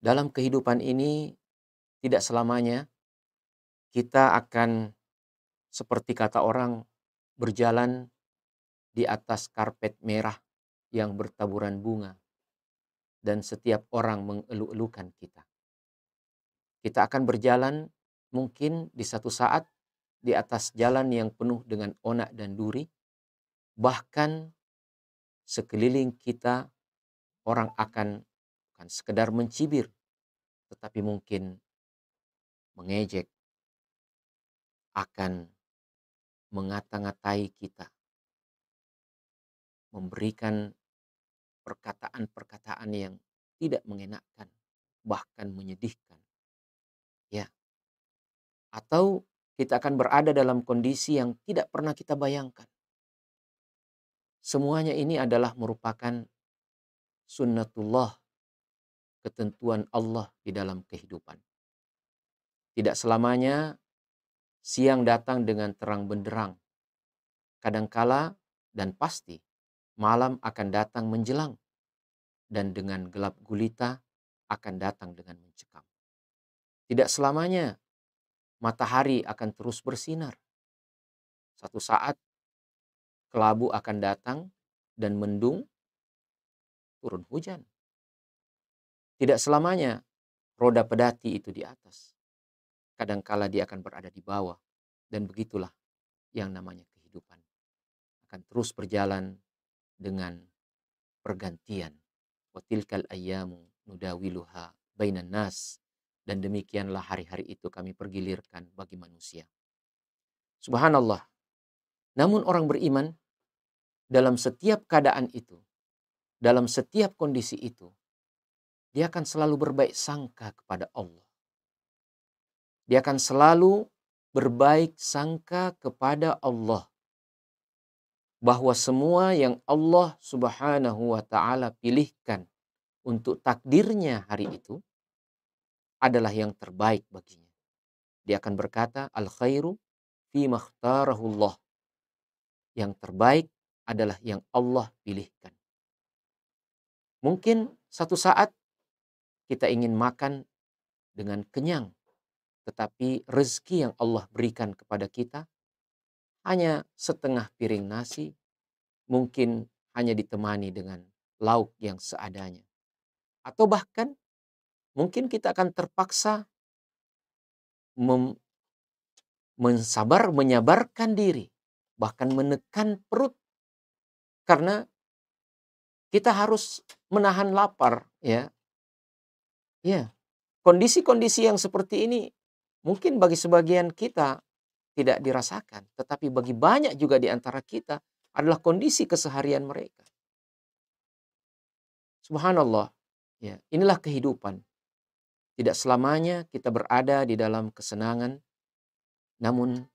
Dalam kehidupan ini tidak selamanya kita akan seperti kata orang berjalan di atas karpet merah yang bertaburan bunga dan setiap orang mengeluk-elukan kita. Kita akan berjalan mungkin di satu saat di atas jalan yang penuh dengan onak dan duri, bahkan sekeliling kita orang akan bukan sekedar mencibir, tetapi mungkin mengejek, akan mengata-ngatai kita, memberikan perkataan-perkataan yang tidak mengenakkan, bahkan menyedihkan. Ya, atau kita akan berada dalam kondisi yang tidak pernah kita bayangkan. Semuanya ini adalah merupakan sunnatullah, ketentuan Allah di dalam kehidupan. Tidak selamanya siang datang dengan terang benderang. Kadangkala dan pasti malam akan datang menjelang dan dengan gelap gulita akan datang dengan mencekam. Tidak selamanya matahari akan terus bersinar. Satu saat kelabu akan datang dan mendung, turun hujan. Tidak selamanya roda pedati itu di atas. Kadangkala dia akan berada di bawah. Dan begitulah yang namanya kehidupan. Akan terus berjalan dengan pergantian. Watilkal ayyamu nudawiluha bainan nas. Dan demikianlah hari-hari itu kami pergilirkan bagi manusia. Subhanallah. Namun orang beriman dalam setiap keadaan itu, dalam setiap kondisi itu, dia akan selalu berbaik sangka kepada Allah. Dia akan selalu berbaik sangka kepada Allah. Bahwa semua yang Allah Subhanahu wa ta'ala pilihkan untuk takdirnya hari itu adalah yang terbaik baginya. Dia akan berkata, al-khairu fi makhtarahullah. Yang terbaik adalah yang Allah pilihkan. Mungkin satu saat kita ingin makan dengan kenyang, tetapi rezeki yang Allah berikan kepada kita hanya setengah piring nasi, mungkin hanya ditemani dengan lauk yang seadanya. Atau bahkan mungkin kita akan terpaksa menyabarkan diri, bahkan menekan perut, karena kita harus menahan lapar, ya. Ya, kondisi-kondisi yang seperti ini mungkin bagi sebagian kita tidak dirasakan, tetapi bagi banyak juga di antara kita adalah kondisi keseharian mereka. Subhanallah, ya, inilah kehidupan. Tidak selamanya kita berada di dalam kesenangan, namun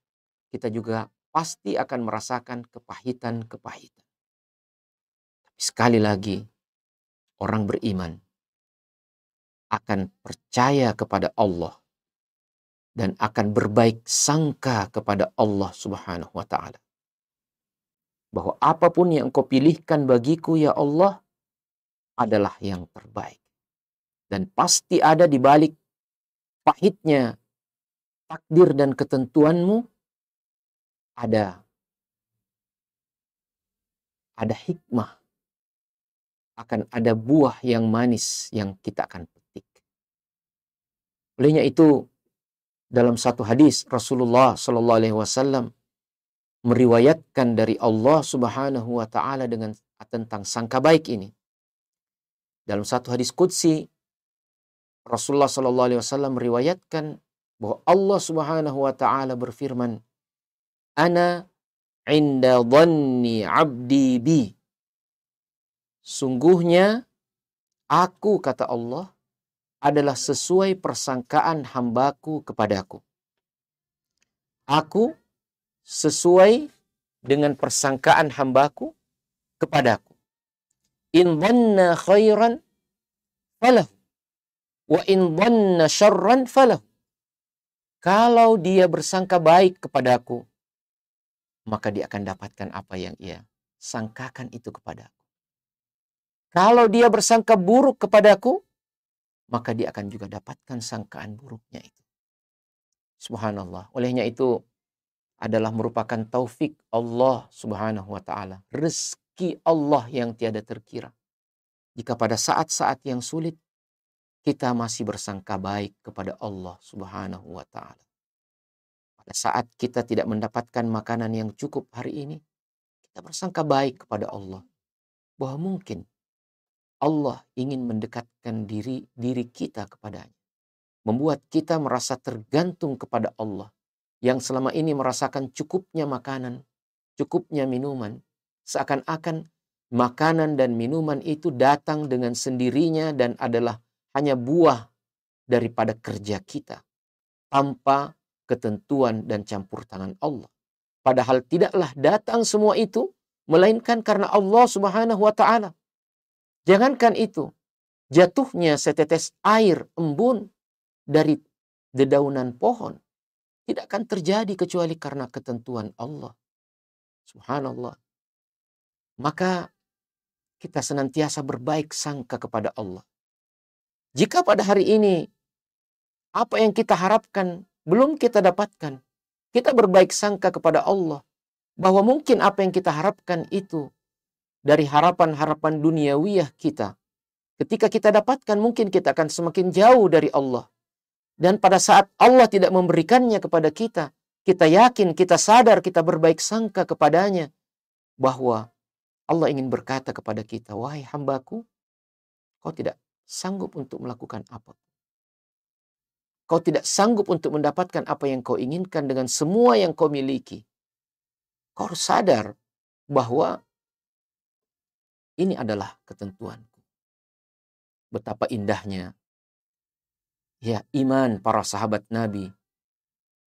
kita juga pasti akan merasakan kepahitan-kepahitan. Tapi sekali lagi, orang beriman akan percaya kepada Allah dan akan berbaik sangka kepada Allah Subhanahu wa ta'ala. Bahwa apapun yang engkau pilihkan bagiku ya Allah adalah yang terbaik. Dan pasti ada di balik pahitnya takdir dan ketentuanmu ada hikmah, akan ada buah yang manis yang kita akan petik. Olehnya itu dalam satu hadis Rasulullah Shallallahu Alaihi Wasallam meriwayatkan dari Allah Subhanahu Wa Taala dengan tentang sangka baik ini. Dalam satu hadis qudsi Rasulullah Shallallahu Alaihi Wasallam meriwayatkan bahwa Allah Subhanahu Wa Taala berfirman, "Ana inda dhanni abdi bi." Sungguhnya aku, kata Allah, adalah sesuai persangkaan hambaku kepadaku. Aku sesuai dengan persangkaan hambaku kepadaku. In dhanna khairan falahu wa in dhanna syarran falahu. Kalau dia bersangka baik kepadaku, maka dia akan dapatkan apa yang ia sangkakan itu kepadaku. Kalau dia bersangka buruk kepadaku, maka dia akan juga dapatkan sangkaan buruknya itu. Subhanallah. Olehnya itu adalah merupakan taufik Allah Subhanahu wa taala, rezeki Allah yang tiada terkira. Jika pada saat-saat yang sulit kita masih bersangka baik kepada Allah Subhanahu wa taala. Pada saat kita tidak mendapatkan makanan yang cukup hari ini, kita bersangka baik kepada Allah bahwa mungkin Allah ingin mendekatkan diri kita kepadanya. Membuat kita merasa tergantung kepada Allah. Yang selama ini merasakan cukupnya makanan, cukupnya minuman. Seakan-akan makanan dan minuman itu datang dengan sendirinya dan adalah hanya buah daripada kerja kita. Tanpa ketentuan dan campur tangan Allah. Padahal tidaklah datang semua itu, melainkan karena Allah Subhanahu wa ta'ala. Jangankan itu, jatuhnya setetes air embun dari dedaunan pohon tidak akan terjadi kecuali karena ketentuan Allah. Subhanallah. Maka kita senantiasa berbaik sangka kepada Allah. Jika pada hari ini apa yang kita harapkan belum kita dapatkan, kita berbaik sangka kepada Allah bahwa mungkin apa yang kita harapkan itu dari harapan-harapan duniawiyah kita. Ketika kita dapatkan mungkin kita akan semakin jauh dari Allah. Dan pada saat Allah tidak memberikannya kepada kita, kita yakin, kita sadar, kita berbaik sangka kepadanya. Bahwa Allah ingin berkata kepada kita, wahai hambaku, kau tidak sanggup untuk melakukan apa. Kau tidak sanggup untuk mendapatkan apa yang kau inginkan dengan semua yang kau miliki. Kau harus sadar bahwa ini adalah ketentuanku. Betapa indahnya ya iman para sahabat Nabi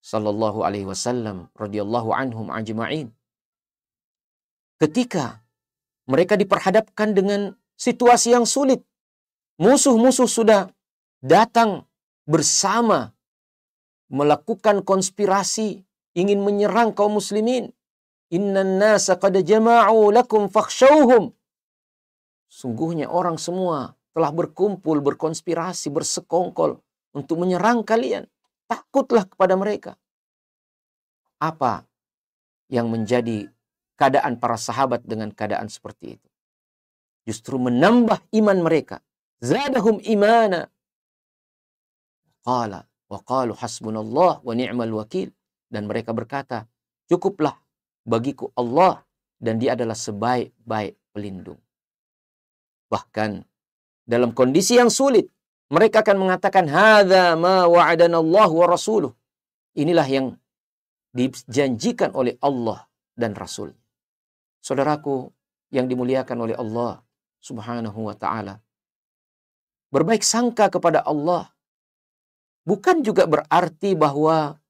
sallallahu alaihi wasallam radhiyallahu anhum ajma'in. Ketika mereka diperhadapkan dengan situasi yang sulit, musuh-musuh sudah datang bersama melakukan konspirasi ingin menyerang kaum muslimin. Innan nasa qad jama'u lakum fakhshawhum. Sungguhnya orang semua telah berkumpul, berkonspirasi, bersekongkol untuk menyerang kalian. Takutlah kepada mereka. Apa yang menjadi keadaan para sahabat dengan keadaan seperti itu? Justru menambah iman mereka. Zadahum imana. Qala wa qalu hasbunallah wa ni'mal wakil. Dan mereka berkata, cukuplah bagiku Allah dan dia adalah sebaik-baik pelindung. Bahkan dalam kondisi yang sulit, mereka akan mengatakan, hadza ma wa'adana Allah wa rasuluh. Inilah yang dijanjikan oleh Allah dan Rasul. Saudaraku yang dimuliakan oleh Allah Subhanahu wa ta'ala. Berbaik sangka kepada Allah bukan juga berarti bahwa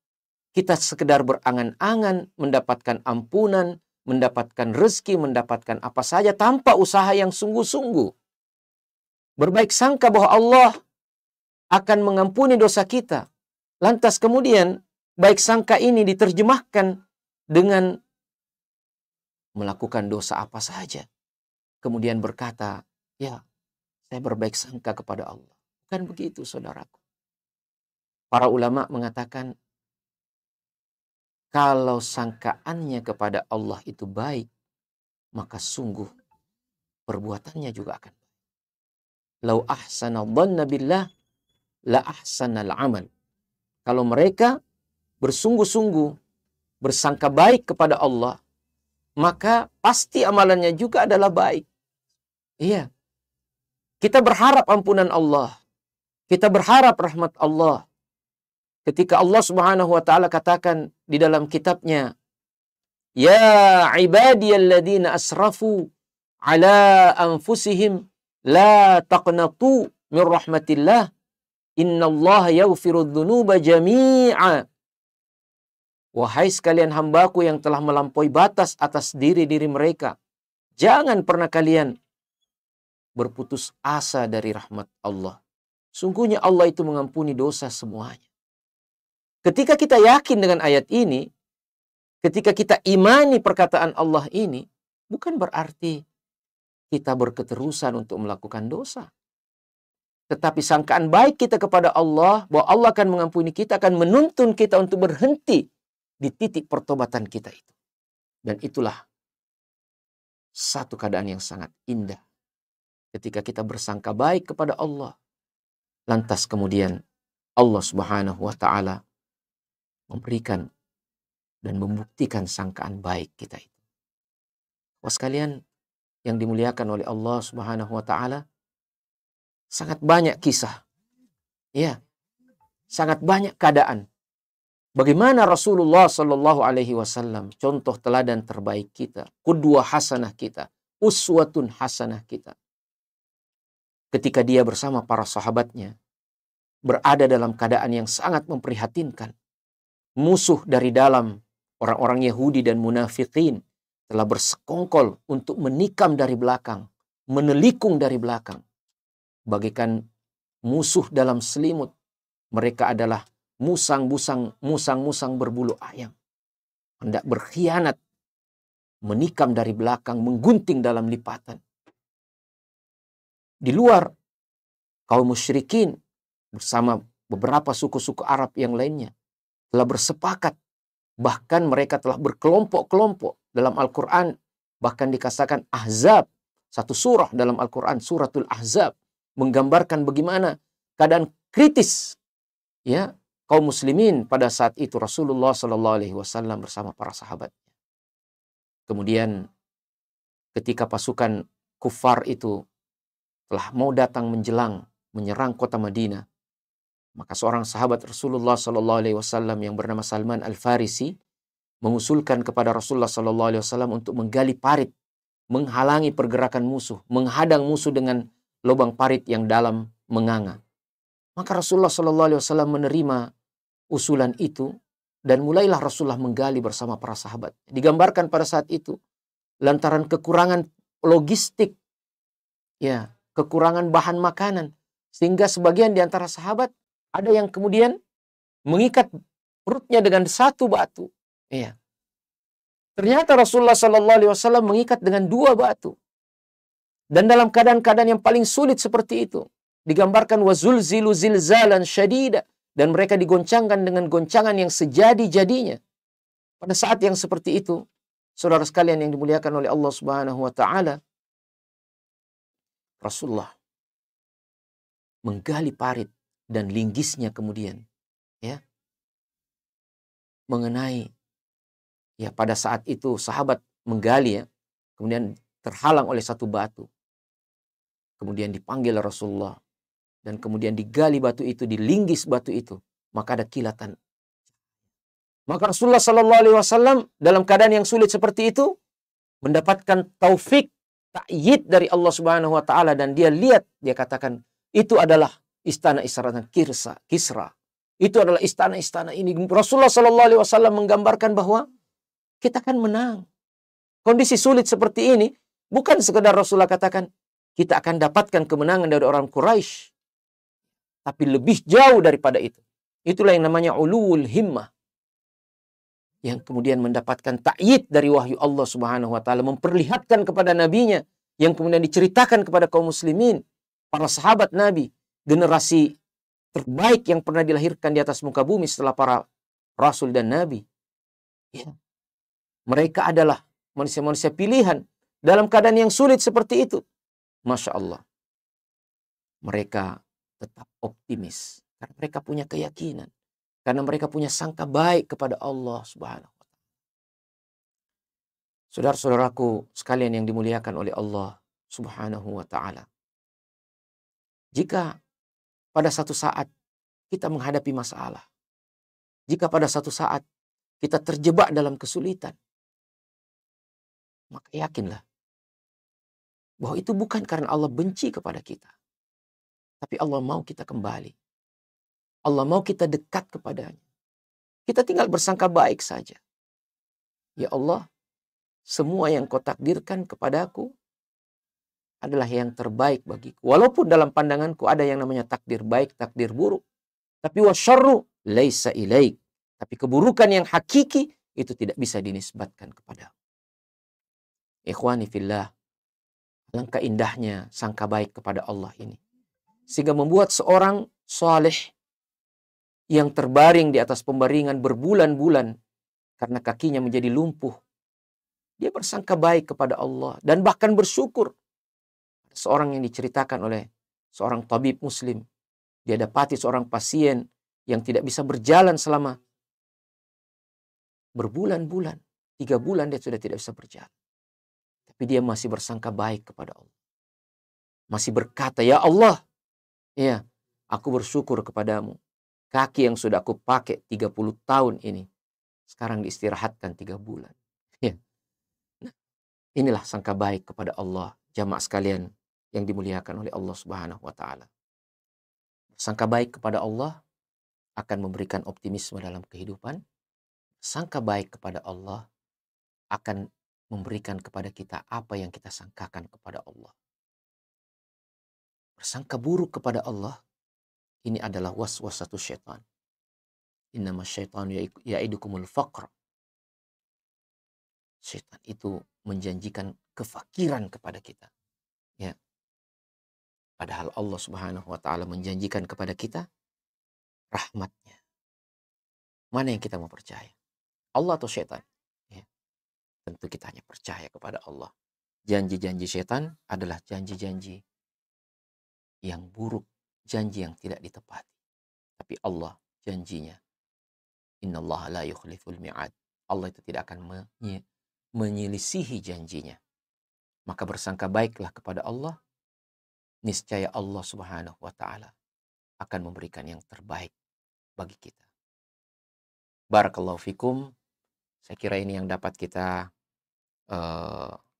kita sekedar berangan-angan mendapatkan ampunan, mendapatkan rezeki, mendapatkan apa saja tanpa usaha yang sungguh-sungguh. Berbaik sangka bahwa Allah akan mengampuni dosa kita. Lantas kemudian baik sangka ini diterjemahkan dengan melakukan dosa apa saja. Kemudian berkata, ya saya berbaik sangka kepada Allah. Bukan begitu saudaraku. Para ulama mengatakan, kalau sangkaannya kepada Allah itu baik, maka sungguh perbuatannya juga akan baik. Lau ahsana dhanna billah, la ahsanal amal. Kalau mereka bersungguh-sungguh bersangka baik kepada Allah, maka pasti amalannya juga adalah baik. Iya. Kita berharap ampunan Allah. Kita berharap rahmat Allah. Ketika Allah Subhanahu wa ta'ala katakan di dalam kitabnya, ya ibadiyalladzina asrafu ala anfusihim la taqnatu min rahmatillah innallaha yaghfirudz dzunuba jami'a. Wahai sekalian hambaku yang telah melampaui batas atas diri-diri mereka, jangan pernah kalian berputus asa dari rahmat Allah. Sungguhnya Allah itu mengampuni dosa semuanya. Ketika kita yakin dengan ayat ini, ketika kita imani perkataan Allah ini, bukan berarti kita berketerusan untuk melakukan dosa. Tetapi sangkaan baik kita kepada Allah, bahwa Allah akan mengampuni kita, akan menuntun kita untuk berhenti di titik pertobatan kita itu. Dan itulah satu keadaan yang sangat indah. Ketika kita bersangka baik kepada Allah, lantas kemudian Allah Subhanahu wa Ta'ala memberikan dan membuktikan sangkaan baik kita itu. Wah sekalian yang dimuliakan oleh Allah Subhanahu wa Ta'ala, sangat banyak kisah. Ya, sangat banyak keadaan. Bagaimana Rasulullah Sallallahu Alaihi Wasallam, contoh teladan terbaik kita, qudwah hasanah kita, uswatun hasanah kita. Ketika dia bersama para sahabatnya, berada dalam keadaan yang sangat memprihatinkan. Musuh dari dalam, orang-orang Yahudi dan munafikin, telah bersekongkol untuk menikam dari belakang, menelikung dari belakang. Bagaikan musuh dalam selimut. Mereka adalah musang-musang berbulu ayam. Hendak berkhianat, menikam dari belakang, menggunting dalam lipatan. Di luar, kaum musyrikin bersama beberapa suku-suku Arab yang lainnya telah bersepakat. Bahkan mereka telah berkelompok-kelompok. Dalam Al-Quran bahkan dikatakan Ahzab. Satu surah dalam Al-Quran, suratul Ahzab, menggambarkan bagaimana keadaan kritis ya kaum muslimin pada saat itu. Rasulullah Sallallahu Alaihi Wasallam bersama para sahabatnya. Kemudian ketika pasukan kufar itu telah mau datang menjelang menyerang kota Madinah, maka seorang sahabat Rasulullah Sallallahu Alaihi Wasallam yang bernama Salman Al-Farisi mengusulkan kepada Rasulullah Sallallahu Alaihi Wasallam untuk menggali parit, menghalangi pergerakan musuh, menghadang musuh dengan lubang parit yang dalam menganga. Maka Rasulullah Sallallahu Alaihi Wasallam menerima usulan itu dan mulailah Rasulullah menggali bersama para sahabat. Digambarkan pada saat itu lantaran kekurangan logistik, ya, kekurangan bahan makanan, sehingga sebagian di antara sahabat ada yang kemudian mengikat perutnya dengan satu batu. Ya. Ternyata Rasulullah Sallallahu Alaihi Wasallam mengikat dengan 2 batu. Dan dalam keadaan-keadaan yang paling sulit seperti itu, digambarkan wazulzilu zilzalan syadida, dan mereka digoncangkan dengan goncangan yang sejadi-jadinya. Pada saat yang seperti itu, saudara sekalian yang dimuliakan oleh Allah Subhanahu wa Ta'ala, Rasulullah menggali parit dan linggisnya kemudian ya mengenai, ya pada saat itu sahabat menggali ya, kemudian terhalang oleh satu batu. Kemudian dipanggil Rasulullah dan kemudian digali batu itu, dilinggis batu itu, maka ada kilatan. Maka Rasulullah Sallallahu Alaihi Wasallam dalam keadaan yang sulit seperti itu mendapatkan taufik, ta'yid dari Allah Subhanahu wa Ta'ala, dan dia lihat, dia katakan itu adalah istana-istana Kisra. Itu adalah istana-istana ini. Rasulullah Sallallahu Alaihi Wasallam menggambarkan bahwa kita akan menang. Kondisi sulit seperti ini bukan sekedar Rasulullah katakan kita akan dapatkan kemenangan dari orang Quraisy, tapi lebih jauh daripada itu. Itulah yang namanya ulul himmah, yang kemudian mendapatkan ta'yid dari wahyu Allah Subhanahu wa Ta'ala, memperlihatkan kepada nabinya, yang kemudian diceritakan kepada kaum muslimin, para sahabat Nabi, generasi terbaik yang pernah dilahirkan di atas muka bumi setelah para rasul dan nabi. Ya. Mereka adalah manusia-manusia pilihan dalam keadaan yang sulit seperti itu. Masya Allah. Mereka tetap optimis karena mereka punya keyakinan, karena mereka punya sangka baik kepada Allah Subhanahu wa Ta'ala. Saudara-saudaraku sekalian yang dimuliakan oleh Allah Subhanahu wa Ta'ala, jika pada satu saat kita menghadapi masalah, jika pada satu saat kita terjebak dalam kesulitan, maka yakinlah bahwa itu bukan karena Allah benci kepada kita, tapi Allah mau kita kembali. Allah mau kita dekat kepadanya. Kita tinggal bersangka baik saja. Ya Allah, semua yang kau takdirkan kepadaku adalah yang terbaik bagiku. Walaupun dalam pandanganku ada yang namanya takdir baik, takdir buruk. Tapi wasyarru laisa ilaik. Tapi keburukan yang hakiki itu tidak bisa dinisbatkan kepadamu. Ikhwani fillah, alangkah indahnya sangka baik kepada Allah ini. Sehingga membuat seorang soleh yang terbaring di atas pembaringan berbulan-bulan karena kakinya menjadi lumpuh, dia bersangka baik kepada Allah dan bahkan bersyukur. Seorang yang diceritakan oleh seorang tabib muslim, dia dapati seorang pasien yang tidak bisa berjalan selama berbulan-bulan, 3 bulan dia sudah tidak bisa berjalan. Tapi dia masih bersangka baik kepada Allah. Masih berkata, ya Allah, ya, aku bersyukur kepadamu. Kaki yang sudah aku pakai 30 tahun ini, sekarang diistirahatkan 3 bulan. Ya. Nah, inilah sangka baik kepada Allah, jamaah sekalian yang dimuliakan oleh Allah Subhanahu wa taala. Sangka baik kepada Allah akan memberikan optimisme dalam kehidupan. Sangka baik kepada Allah akan memberikan kepada kita apa yang kita sangkakan kepada Allah. Bersangka buruk kepada Allah, ini adalah waswasatus syaitan. Innama syaitan ya'idukumul faqr. Syaitan itu menjanjikan kefakiran kepada kita. Ya. Padahal Allah Subhanahu wa taala menjanjikan kepada kita rahmatnya. Mana yang kita mau percaya? Allah atau syaitan? Ya. Tentu kita hanya percaya kepada Allah. Janji-janji syaitan adalah janji-janji yang buruk, janji yang tidak ditepati. Tapi Allah janjinya, innallaha la yukhliful mi'ad. Allah itu tidak akan menyelisihi janjinya. Maka bersangka baiklah kepada Allah, niscaya Allah Subhanahu wa taala akan memberikan yang terbaik bagi kita. Barakallahu fikum. Saya kira ini yang dapat kita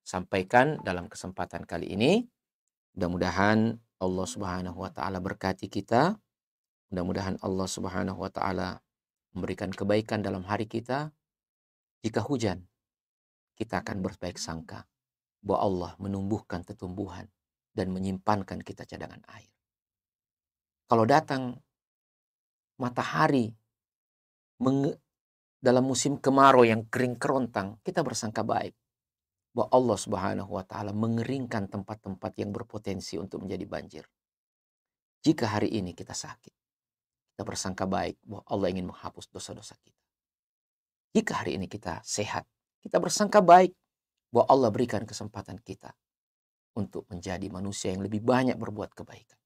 sampaikan dalam kesempatan kali ini. Mudah-mudahan Allah Subhanahu wa taala berkati kita. Mudah-mudahan Allah Subhanahu wa taala memberikan kebaikan dalam hari kita. Jika hujan, kita akan berbaik sangka bahwa Allah menumbuhkan tumbuhan dan menyimpankan kita cadangan air. Kalau datang matahari dalam musim kemarau yang kering kerontang, kita bersangka baik bahwa Allah Subhanahu wa taala mengeringkan tempat-tempat yang berpotensi untuk menjadi banjir. Jika hari ini kita sakit, kita bersangka baik bahwa Allah ingin menghapus dosa-dosa kita. Jika hari ini kita sehat, kita bersangka baik bahwa Allah berikan kesempatan kita untuk menjadi manusia yang lebih banyak berbuat kebaikan.